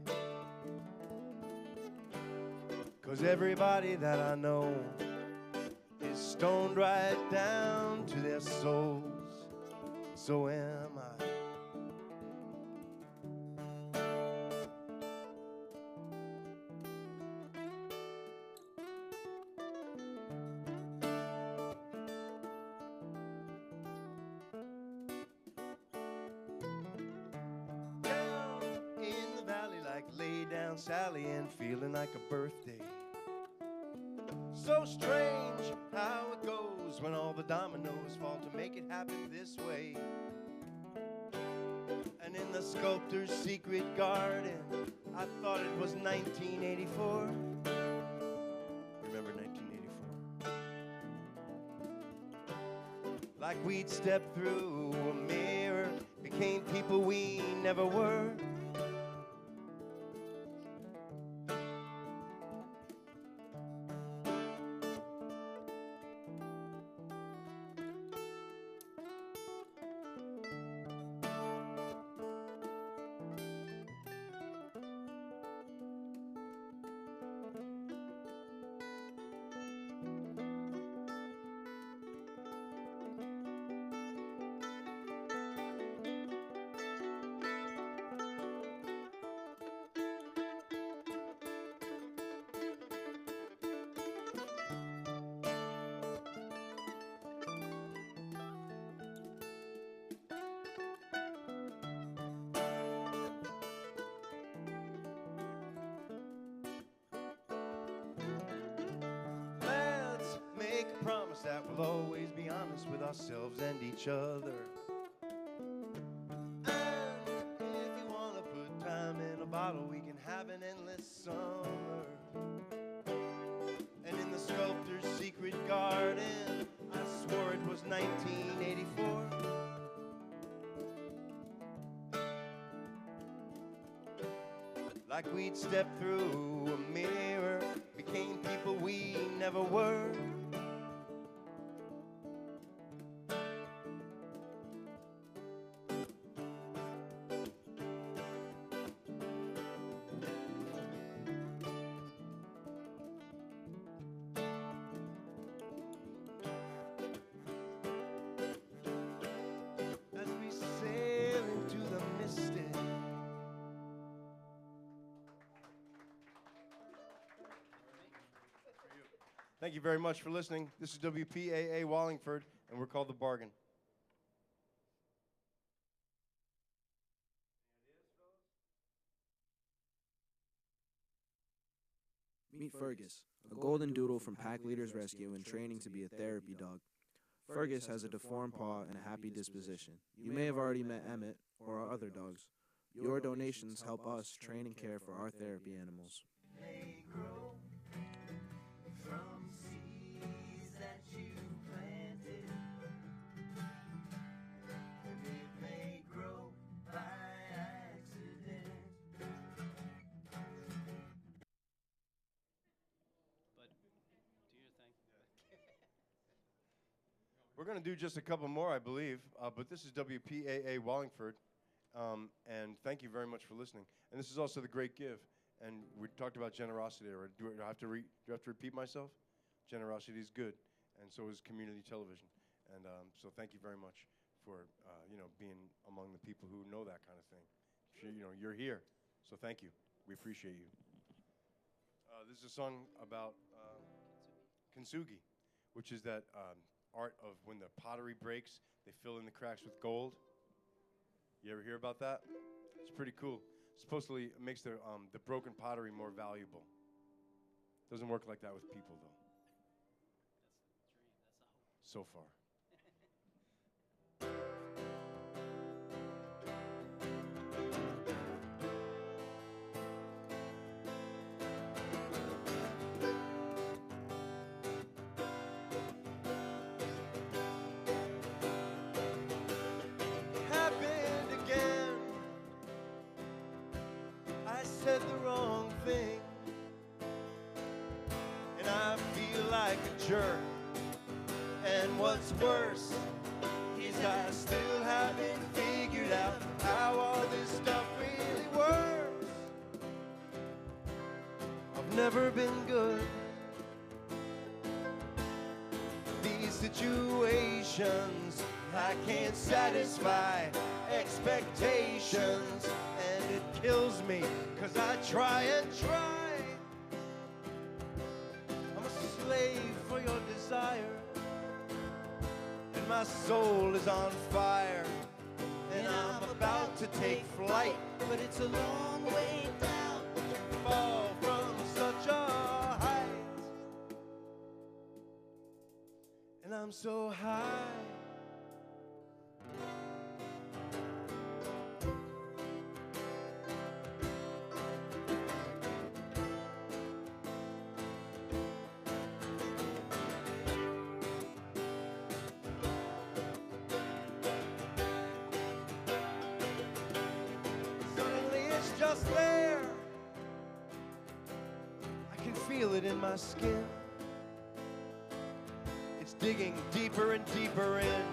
'Cause everybody that I know is stoned right down to their souls. So am I. Down in the valley like lay down Sally and feeling like a birthday. So strange how it goes when all the dominoes fall to make it happen this way. And in the sculptor's secret garden, I thought it was 1984. Remember 1984? Like we'd step through a mirror, became people we never were. Promise that we'll always be honest with ourselves and each other. And if you want to put time in a bottle, we can have an endless summer. And in the sculptor's secret garden, I swore it was 1984. Like we'd step through a mirror, became people we never were. Thank you very much for listening. This is WPAA Wallingford, and we're called The Bargain. Meet Fergus, a golden doodle from Pack Leaders Rescue in training to be a therapy dog. Fergus has a deformed paw and a happy disposition. You may have already met Emmett or our other dogs. Your donations help us train and care for our therapy animals. They grow from seeds that you planted, and it may grow by accident. But do your thing. We're going to do just a couple more, I believe, but this is WPAA Wallingford, and thank you very much for listening. And this is also The Great Give, and we talked about generosity. Or do I have to repeat myself? Generosity is good, and so is community television. And so thank you very much for being among the people who know that kind of thing. You're here, so thank you. We appreciate you. This is a song about kintsugi, which is that art of when the pottery breaks, they fill in the cracks with gold. You ever hear about that? It's pretty cool. Supposedly, it makes the broken pottery more valuable. Doesn't work like that with people, though. That's the dream. That's the hope. So far. Said the wrong thing, and I feel like a jerk. And what's worse is I still haven't figured out how all this stuff really works. I've never been good. These situations, I can't satisfy expectations, and it kills me. 'Cause I try and try. I'm a slave for your desire, and my soul is on fire, and I'm about to take flight, but it's a long way down to fall from such a height, and I'm so high. There, I can feel it in my skin. It's digging deeper and deeper in,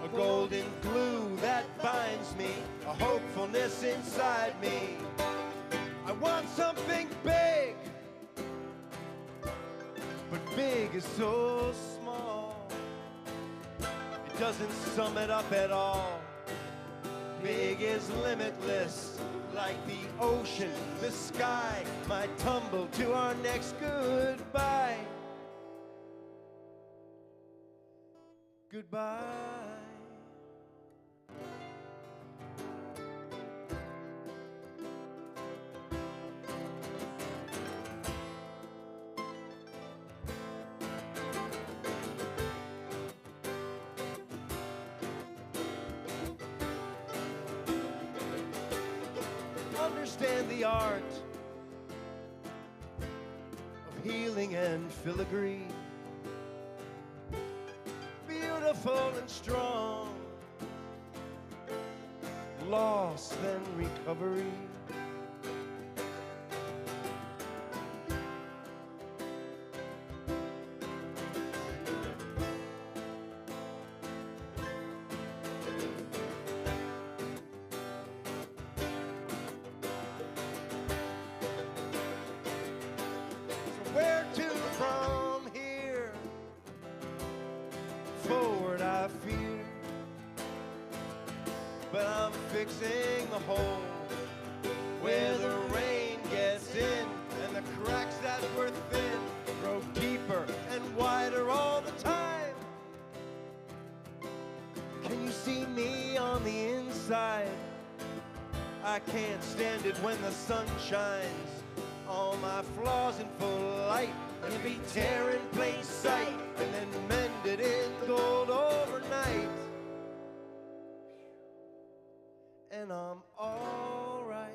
a golden glue that binds me, a hopefulness inside me. I want something big, but big is so small, it doesn't sum it up at all. Big is limitless, like the ocean, the sky might tumble to our next goodbye. Goodbye. Understand the art of healing and filigree, beautiful and strong, loss then recovery. Where to from here? Forward I fear, but I'm fixing the hole where the rain gets in and the cracks that were thin grow deeper I can't stand it when the sun shines. All my flaws in full light can be tear in plain sight and then mended in gold overnight. And I'm all right.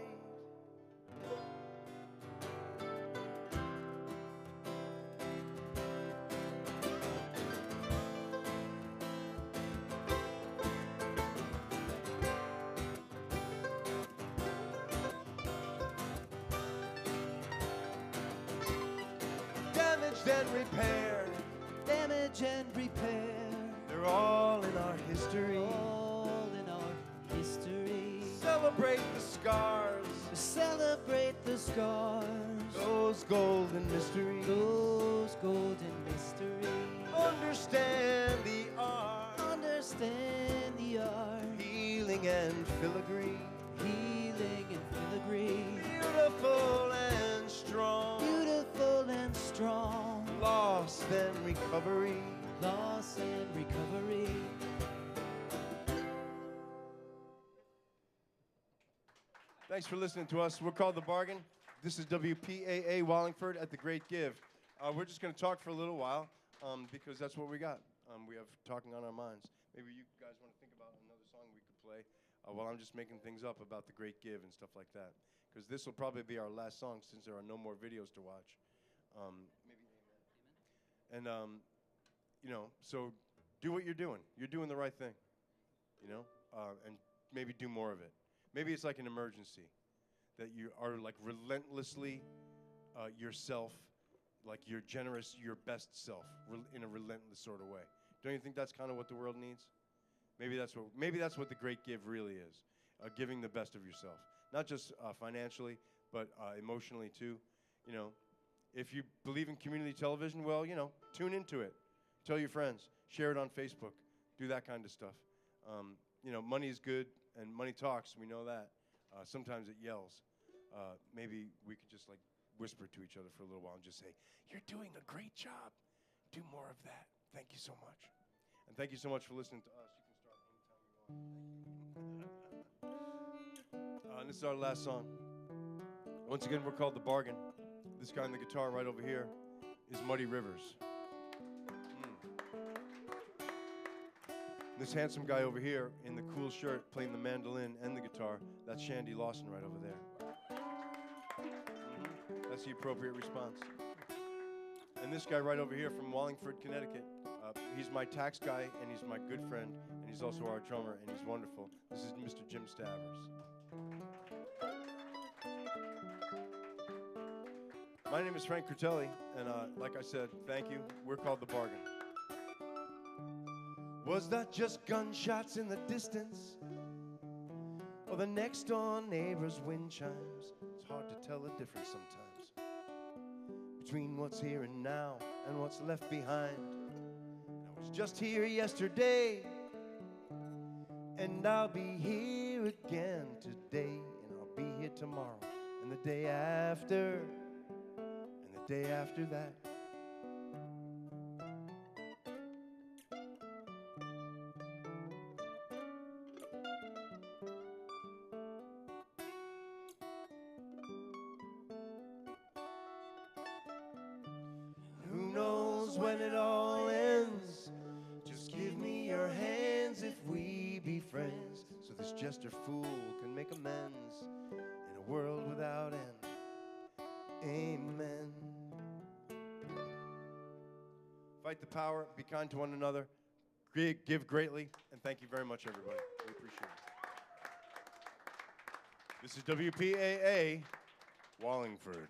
Damaged and repair. Damage and repair. They're all in our history. All in our history. Celebrate the scars. Celebrate the scars. Those golden mysteries. Those golden mysteries. Understand the art. Understand the art. Healing and filigree. Healing and filigree. Beautiful and strong. Beautiful and strong. Loss and recovery. Loss and recovery. Thanks for listening to us. We're called The Bargain. This is WPAA Wallingford at The Great Give. We're just going to talk for a little while because that's what we got. We have talking on our minds. Maybe you guys want to think about another song we could play while I'm just making things up about The Great Give and stuff like that. Because this will probably be our last song since there are no more videos to watch. Maybe amen. And, you know, so do what you're doing. You're doing the right thing, you know, and maybe do more of it. Maybe it's like an emergency, that you are like relentlessly yourself, like you're generous, your best self, in a relentless sort of way. Don't you think that's kind of what the world needs? Maybe that's what the Great Give really is, giving the best of yourself, not just financially, but emotionally too. You know, if you believe in community television, well, you know, tune into it, tell your friends, share it on Facebook, do that kind of stuff. You know, money is good. And money talks, we know that. Sometimes it yells. Maybe we could just like whisper to each other for a little while and just say, "You're doing a great job. Do more of that. Thank you so much." And thank you so much for listening to us. You can start anytime you want. And this is our last song. Once again, we're called The Bargain. This guy on the guitar right over here is Muddy Rivers. This handsome guy over here in the cool shirt playing the mandolin and the guitar, that's Shandy Lawson right over there. That's the appropriate response. And this guy right over here from Wallingford, Connecticut, he's my tax guy and he's my good friend and he's also our drummer and he's wonderful. This is Mr. Jim Stavers. My name is Frank Critelli and like I said, thank you. We're called The Bargain. Was that just gunshots in the distance? Or the next door neighbor's wind chimes? It's hard to tell the difference sometimes between what's here and now and what's left behind. I was just here yesterday, and I'll be here again today, and I'll be here tomorrow, and the day after, and the day after that. When it all ends, just give me your hands if we be friends, so this jester fool can make amends in a world without end. Amen. Fight the power, be kind to one another, give greatly, and thank you very much, everybody. We appreciate it. This is WPAA Wallingford.